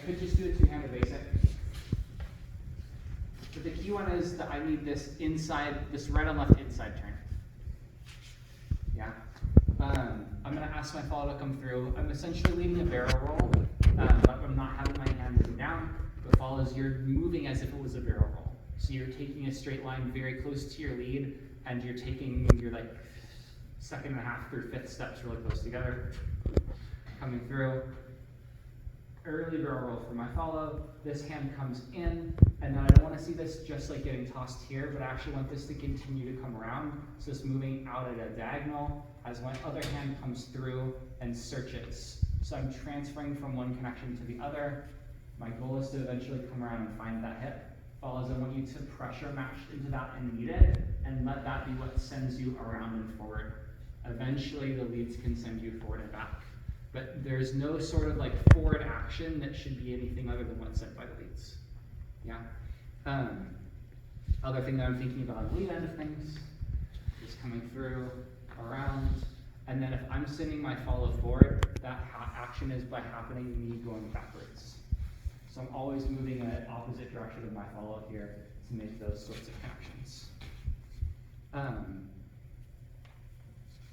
could just do a two-handed basic. But the key one is that I need this inside, this right on left inside turn. Yeah. I'm going to ask my follow to come through. I'm essentially leading a barrel roll, but I'm not having my hand moving down. The follow is you're moving as if it was a barrel roll. So you're taking a straight line very close to your lead, and you're taking your like second and a half through fifth steps really close together. Coming through. Early barrel roll for my follow. This hand comes in, and then I don't want to see this just like getting tossed here, but I actually want this to continue to come around. So it's moving out at a diagonal as my other hand comes through and searches. So I'm transferring from one connection to the other. My goal is to eventually come around and find that hip. Follows, I want you to pressure match into that and lead it, and let that be what sends you around and forward. Eventually the leads can send you forward and back. But there's no sort of like forward action that should be anything other than what's sent by the leads. Yeah. Other thing that I'm thinking about on the lead end of things is coming through, around, and then if I'm sending my follow forward, that action is by happening me going backwards. So I'm always moving in an opposite direction of my follow here to make those sorts of connections.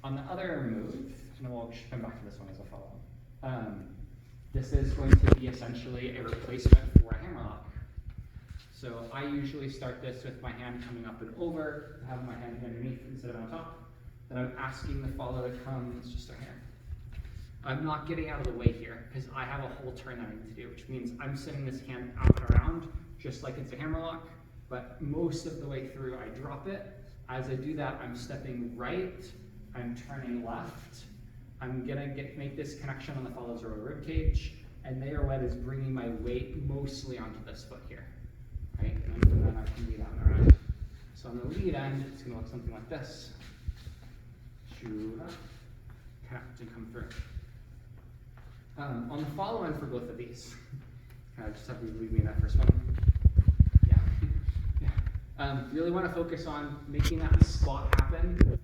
On the other move, and we'll just come back to this one as a follow. This is going to be essentially a replacement for a hammerlock. So I usually start this with my hand coming up and over, having my hand underneath instead of on top. Then I'm asking the follow to come, let's just start here. I'm not getting out of the way here because I have a whole turn that I need to do, which means I'm sending this hand out and around just like it's a hammerlock, but most of the way through I drop it. As I do that, I'm stepping right, I'm turning left, I'm gonna make this connection on the follows or rib cage, and there what is bringing my weight mostly onto this foot here, right? And then I can lead out and around. So on the lead end, it's gonna look something like this. Shoot up, connect and come through. On the follow end for both of these, I just have you leave me that first one. Yeah. Really want to focus on making that spot happen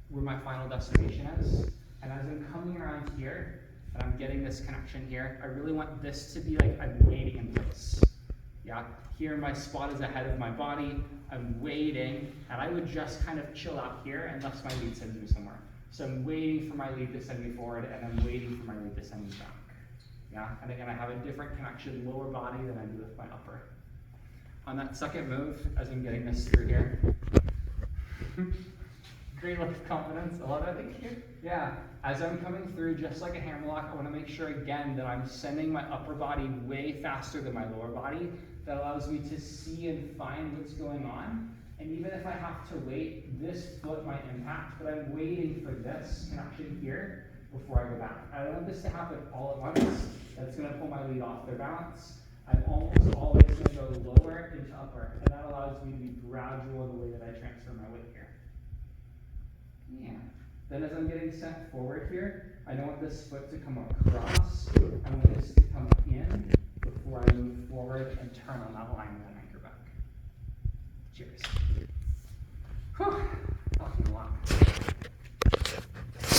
where my final destination is. And as I'm coming around here, and I'm getting this connection here, I really want this to be like I'm waiting in place. Yeah. Here my spot is ahead of my body. I'm waiting, and I would just kind of chill out here unless my lead sends me somewhere. So I'm waiting for my lead to send me forward, and I'm waiting for my lead to send me back. Yeah, and again, I have a different connection lower body than I do with my upper. On that second move, as I'm getting this through here, great look of confidence, I love it, thank you. Yeah, as I'm coming through, just like a hammerlock, I want to make sure again that I'm sending my upper body way faster than my lower body. That allows me to see and find what's going on. And even if I have to wait, this foot might impact, but I'm waiting for this connection here before I go back. I don't want this to happen all at once. That's going to pull my lead off their balance. I'm almost always going to go lower into upper, and that allows me to be gradual in the way that I transfer my weight here. Yeah. Then as I'm getting sent forward here, I don't want this foot to come across. I want this to come in before I move forward and turn on that line and then anchor back. Cheers.